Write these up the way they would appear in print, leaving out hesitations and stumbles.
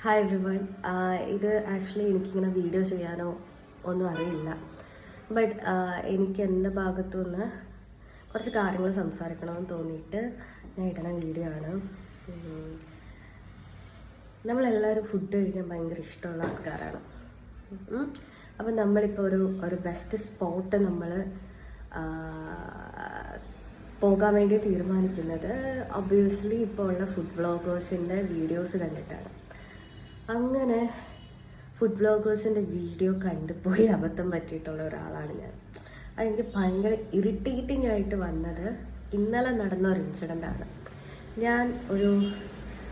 Hi everyone. ഇത് actually എനിക്കിങ്ങനെ video ചെയ്യാനോ ഒന്നും അറിയില്ല. ബട്ട് എനിക്ക് എൻ്റെ ഭാഗത്തുനിന്ന് കുറച്ച് കാര്യങ്ങൾ സംസാരിക്കണമെന്ന് തോന്നിയിട്ട് ഞാൻ ഇടുന്ന വീഡിയോ ആണ്. നമ്മളെല്ലാവരും ഫുഡ് കഴിക്കാൻ ഭയങ്കര ഇഷ്ടമുള്ള ആൾക്കാരാണ്. അപ്പം നമ്മളിപ്പോൾ ഒരു ബെസ്റ്റ് സ്പോട്ട് നമ്മൾ പോകാൻ വേണ്ടി തീരുമാനിക്കുന്നത് ഒബ്വിയസ്ലി ഇപ്പോൾ ഉള്ള ഫുഡ് വ്ളോഗേഴ്സിൻ്റെ വീഡിയോസ് കണ്ടിട്ടാണ്. അങ്ങനെ ഫുഡ് വ്ളോഗേഴ്സിൻ്റെ വീഡിയോ കണ്ടുപോയി അബദ്ധം പറ്റിയിട്ടുള്ള ഒരാളാണ് ഞാൻ. അതെനിക്ക് ഭയങ്കര ഇറിറ്റേറ്റിംഗ് ആയിട്ട് വന്നത് ഇന്നലെ നടന്ന ഒരു ഇൻസിഡൻ്റാണ്. ഞാൻ ഒരു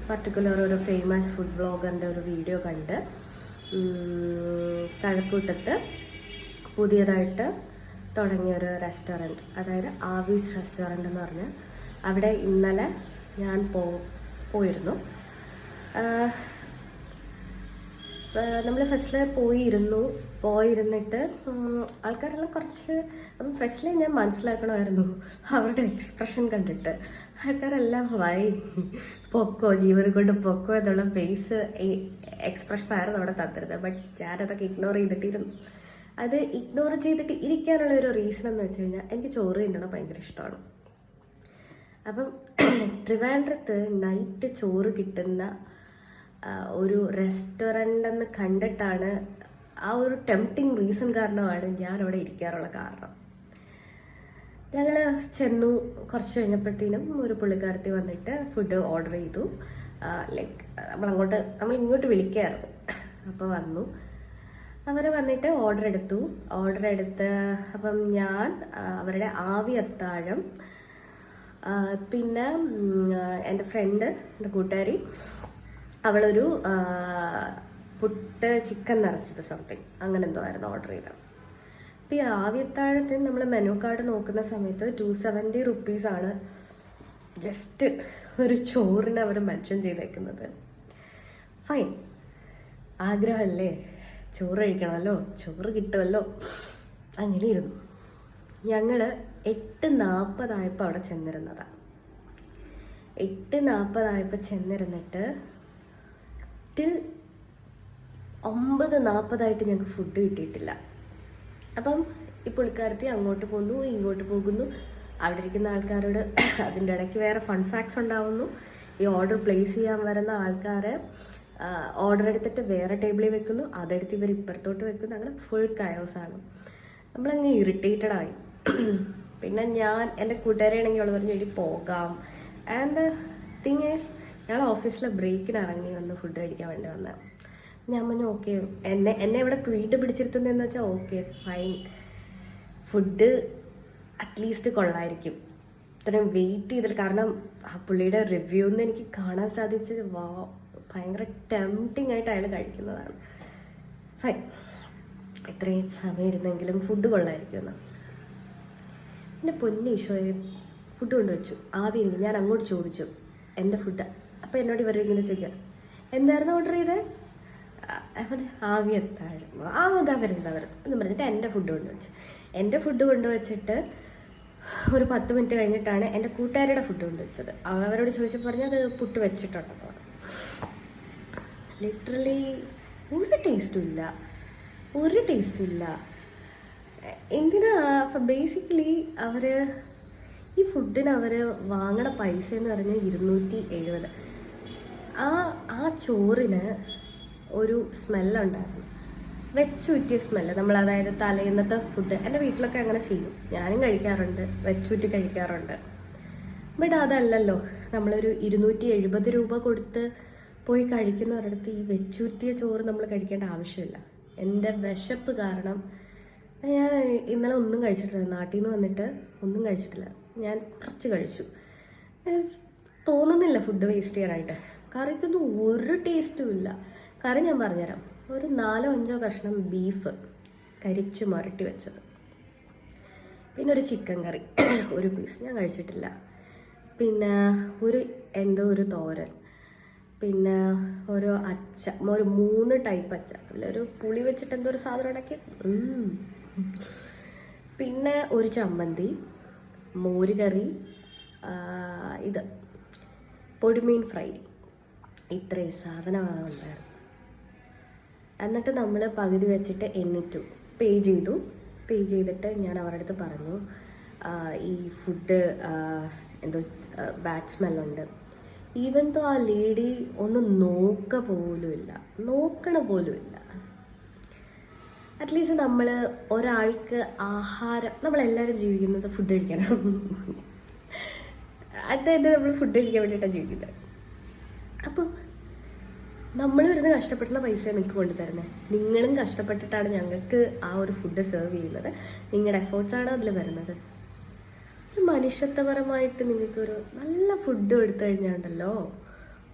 പർട്ടിക്കുലർ ഒരു ഫേമസ് ഫുഡ് വ്ളോഗറിൻ്റെ ഒരു വീഡിയോ കണ്ട് കഴക്കൂട്ടത്ത് പുതിയതായിട്ട് തുടങ്ങിയൊരു റെസ്റ്റോറൻറ്റ്, അതായത് ആവീസ് റെസ്റ്റോറൻറ്റ് എന്ന് പറഞ്ഞാൽ അവിടെ ഇന്നലെ ഞാൻ പോയിരുന്നു. നമ്മൾ ഫസ്റ്റിൽ പോയിരുന്നിട്ട് ആൾക്കാരെല്ലാം കുറച്ച്, അപ്പം ഫസ്റ്റിൽ ഞാൻ മനസ്സിലാക്കണമായിരുന്നു അവരുടെ എക്സ്പ്രഷൻ കണ്ടിട്ട്. ആൾക്കാരെല്ലാം പൊക്കോ, ജീവൻ കൊണ്ട് പൊക്കോ എന്നുള്ള ഫേസ് എക്സ്പ്രഷൻ ആയിരുന്നു അവിടെ തന്നിരുന്നത്. ബട്ട് ഞാനതൊക്കെ ഇഗ്നോർ ചെയ്തിട്ടിരുന്നു. അത് ഇഗ്നോർ ചെയ്തിട്ട് ഇരിക്കാനുള്ള ഒരു റീസൺ എന്ന് വെച്ച് കഴിഞ്ഞാൽ എനിക്ക് ചോറ് തിന്നണം ഭയങ്കര ഇഷ്ടമാണ്. അപ്പം ട്രിവാൻഡ്രത്ത് നൈറ്റ് ചോറ് കിട്ടുന്ന ഒരു റെസ്റ്റോറൻ്റ് എന്ന് കണ്ടിട്ടാണ്, ആ ഒരു ടെംപ്റ്റിംഗ് റീസൺ കാരണമാണ് ഞാൻ അവിടെ ഇരിക്കാറുള്ള കാരണം. ഞങ്ങൾ ചെന്നു. കുറച്ച് കഴിഞ്ഞപ്പോഴത്തേനും ഒരു പുള്ളിക്കാരത്തി വന്നിട്ട് ഫുഡ് ഓർഡർ ചെയ്തു. ലൈക്ക് നമ്മൾ ഇങ്ങോട്ട് വിളിക്കായിരുന്നു. അപ്പോൾ വന്നു, അവർ വന്നിട്ട് ഓർഡർ എടുത്ത് അപ്പം ഞാൻ അവരുടെ ആവി അത്താഴം, പിന്നെ എൻ്റെ ഫ്രണ്ട്, എൻ്റെ കൂട്ടുകാരി, അവളൊരു പുട്ട് ചിക്കൻ നിറച്ചത് സംതിങ് അങ്ങനെ എന്തോ ആയിരുന്നു ഓർഡർ ചെയ്തത്. അപ്പോൾ ഈ ആവിയത്താഴത്തിന് നമ്മൾ മെനു കാർഡ് നോക്കുന്ന സമയത്ത് 270 റുപ്പീസാണ് ജസ്റ്റ് ഒരു ചോറിന് അവർ മെൻഷൻ ചെയ്തേക്കുന്നത്. ഫൈൻ, ആഗ്രഹമല്ലേ, ചോറ് കഴിക്കണമല്ലോ, ചോറ് കിട്ടുമല്ലോ, അങ്ങനെ ഇരുന്നു. ഞങ്ങൾ 8:40 അവിടെ ചെന്നിരുന്നതാണ്. 8:40 ചെന്നിരുന്നിട്ട് 9:40 ഞങ്ങൾക്ക് ഫുഡ് കിട്ടിയിട്ടില്ല. അപ്പം ഈ പുള്ളിക്കാരത്തി അങ്ങോട്ട് പോകുന്നു, ഇങ്ങോട്ട് പോകുന്നു. അവിടെ ഇരിക്കുന്ന ആൾക്കാരോട് അതിൻ്റെ ഇടയ്ക്ക് വേറെ ഫൺ ഫാക്ട്സ് ഉണ്ടാവുന്നു. ഈ ഓർഡർ പ്ലേസ് ചെയ്യാൻ വരുന്ന ആൾക്കാരെ ഓർഡർ എടുത്തിട്ട് വേറെ ടേബിളിൽ വെക്കുന്നു, അതെടുത്ത് ഇവർ ഇപ്പുറത്തോട്ട് വെക്കുന്നു. അങ്ങനെ ഫുൾ കയോസാണ്. നമ്മളങ്ങ് ഇറിറ്റേറ്റഡ് ആയി. പിന്നെ ഞാൻ എൻ്റെ കൂട്ടുകാരെയാണെങ്കിൽ അവൾ പറഞ്ഞു ഇനി പോകാം. ആൻഡ് തിങ് ഈസ്, ഞങ്ങൾ ഓഫീസിലെ ബ്രേക്കിന് ഇറങ്ങി വന്ന് ഫുഡ് കഴിക്കാൻ വേണ്ടി വന്നത്. ഞാൻ പറഞ്ഞു ഓക്കെ, എന്നെ ഇവിടെ വീട്ടിൽ പിടിച്ചിരുത്തുന്നതെന്ന് വെച്ചാൽ ഓക്കെ ഫൈൻ, ഫുഡ് അറ്റ്ലീസ്റ്റ് കൊള്ളായിരിക്കും. ഇത്രയും വെയിറ്റ് ചെയ്തിട്ട്, കാരണം ആ പുള്ളിയുടെ റിവ്യൂന്ന് എനിക്ക് കാണാൻ സാധിച്ചത് ഭയങ്കര ടെംപ്റ്റിംഗ് ആയിട്ട് അയാൾ കഴിക്കുന്നതാണ്. ഫൈൻ, ഇത്രയും സമയം ഇരുന്നെങ്കിലും ഫുഡ് കൊള്ളായിരിക്കുമെന്ന്. എൻ്റെ പൊന്നു ഈശോയെ, ഫുഡ് കൊണ്ടുവച്ചു. ആദ്യം എനിക്ക് ഞാൻ അങ്ങോട്ട് ചോദിച്ചു എൻ്റെ ഫുഡ്. അപ്പോൾ എന്നോട് ഇവർ ഇങ്ങനെ ചോദിക്കുക, എന്തായിരുന്നു ഓർഡർ ചെയ്തത്? ആവി അത്താഴം. അതാ വരുന്നത് എന്ന് പറഞ്ഞിട്ട് എൻ്റെ ഫുഡ് കൊണ്ടുവച്ചു. എൻ്റെ ഫുഡ് കൊണ്ടുവച്ചിട്ട് ഒരു 10 മിനിറ്റ് കഴിഞ്ഞിട്ടാണ് എൻ്റെ കൂട്ടുകാരുടെ ഫുഡ് കൊണ്ടുവച്ചത്. അവരോട് ചോദിച്ചപ്പോൾ പറഞ്ഞാൽ അത് പുട്ട് വെച്ചിട്ടുണ്ടെന്ന് പറഞ്ഞു. ലിറ്ററലി ഒരു ടേസ്റ്റും ഇല്ല. എന്തിനാ? ബേസിക്കലി അവർ ഈ ഫുഡിന് അവർ വാങ്ങണ പൈസ എന്ന് പറഞ്ഞാൽ 270. ആ ചോറിന് ഒരു സ്മെല്ലുണ്ടായിരുന്നു, വെച്ചൂറ്റിയ സ്മെല്ല്. അതായത് തലേന്നത്തെ ഫുഡ് എൻ്റെ വീട്ടിലൊക്കെ അങ്ങനെ ചെയ്യും, ഞാനും കഴിക്കാറുണ്ട്, വെച്ചൂറ്റി കഴിക്കാറുണ്ട്. ബട്ട് അതല്ലല്ലോ, നമ്മളൊരു 270 രൂപ കൊടുത്ത് പോയി കഴിക്കുന്നവരടുത്ത് ഈ വെച്ചൂറ്റിയ ചോറ് നമ്മൾ കഴിക്കേണ്ട ആവശ്യമില്ല. എൻ്റെ വിശപ്പ് കാരണം ഞാൻ ഇന്നലെ ഒന്നും കഴിച്ചിട്ടില്ല. നാട്ടിൽ നിന്ന് വന്നിട്ട് ഒന്നും കഴിച്ചിട്ടില്ല. ഞാൻ കുറച്ച് കഴിച്ചു. തോന്നുന്നില്ല ഫുഡ് വേസ്റ്റ് ചെയ്യാനായിട്ട്. കറിക്കൊന്നും ഒരു ടേസ്റ്റും ഇല്ല. കറി ഞാൻ പറഞ്ഞുതരാം. ഒരു 4-5 കഷ്ണം ബീഫ് കരിച്ച് മുരട്ടി വെച്ചത്, പിന്നെ ഒരു ചിക്കൻ കറി ഒരു പീസ് ഞാൻ കഴിച്ചിട്ടില്ല, പിന്നെ ഒരു തോരൻ, പിന്നെ ഒരു 3 ടൈപ്പ് അച്ച, അതിലൊരു പുളി വെച്ചിട്ട് എന്തോ ഒരു സാധനം ഉണ്ടാക്കി, പിന്നെ ഒരു ചമ്മന്തി, മോരുകറി, പൊടിമീൻ ഫ്രൈ. ഇത്രയും സാധനമാണ് ഉണ്ടായിരുന്നു. എന്നിട്ട് നമ്മൾ പകുതി വെച്ചിട്ട് എണ്ണിറ്റു പേ ചെയ്തിട്ട് ഞാൻ അവരുടെ അടുത്ത് പറഞ്ഞു ഈ ഫുഡ് എന്തോ ബാഡ് സ്മെല്ലുണ്ട്. ഈവൻ തോ ആ ലേഡി ഒന്ന് നോക്കണ പോലുമില്ല. അറ്റ്ലീസ്റ്റ് നമ്മൾ ഒരാൾക്ക് ആഹാരം, നമ്മളെല്ലാവരും ജീവിക്കുന്നത് ഫുഡ് കഴിക്കണം. അതായത് നമ്മൾ ഫുഡ് കഴിക്കാൻ വേണ്ടിയിട്ടാണ് ജീവിക്കുന്നത്. അപ്പം നമ്മൾ വരുന്ന കഷ്ടപ്പെടുന്ന പൈസ നിങ്ങൾക്ക് കൊണ്ടുതരുന്നത്. നിങ്ങളും കഷ്ടപ്പെട്ടിട്ടാണ് ഞങ്ങൾക്ക് ആ ഒരു ഫുഡ് സെർവ് ചെയ്യുന്നത്. നിങ്ങളുടെ എഫേർട്സാണ് അതിൽ വരുന്നത്. ഒരു മനുഷ്യത്വപരമായിട്ട് നിങ്ങൾക്കൊരു നല്ല ഫുഡ് എടുത്തു കഴിഞ്ഞാണ്ടല്ലോ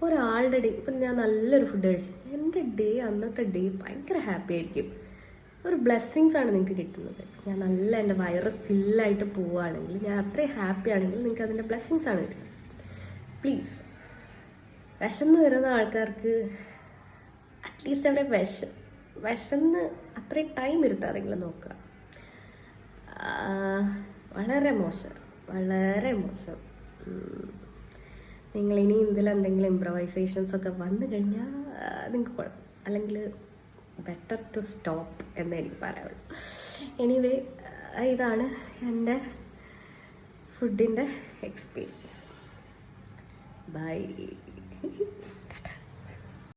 ഒരാളുടെ ഡേ, ഇപ്പം ഞാൻ നല്ലൊരു ഫുഡ് കഴിച്ചു, എൻ്റെ അന്നത്തെ ഡേ ഭയങ്കര ഹാപ്പി ആയിരിക്കും. ഒരു ബ്ലെസ്സിങ്സ് ആണ് നിങ്ങൾക്ക് കിട്ടുന്നത്. ഞാൻ നല്ല എൻ്റെ വയറ് ഫില്ലായിട്ട് പോവുകയാണെങ്കിൽ, ഞാൻ അത്രയും ഹാപ്പി ആണെങ്കിൽ നിങ്ങൾക്ക് അതിൻ്റെ ബ്ലെസ്സിങ്സ് ആണ് കിട്ടുന്നത്. പ്ലീസ്, വിശന്ന് വരുന്ന ആൾക്കാർക്ക് അറ്റ്ലീസ്റ്റ് അവിടെ വിശന്ന് അത്രയും ടൈം ഇരുത്താറെങ്കിലും നോക്കുക. വളരെ മോശം. നിങ്ങളിനി ഇതിലെന്തെങ്കിലും ഇംപ്രവൈസേഷൻസ് ഒക്കെ വന്നു കഴിഞ്ഞാൽ നിങ്ങൾക്ക് കുഴപ്പം, അല്ലെങ്കിൽ ബെറ്റർ ടു സ്റ്റോപ്പ് എന്നേ എനിക്ക് പറയാനുള്ളൂ. എനിവേ, ഇതാണ് എൻ്റെ ഫുഡിൻ്റെ എക്സ്പീരിയൻസ്. ബൈ.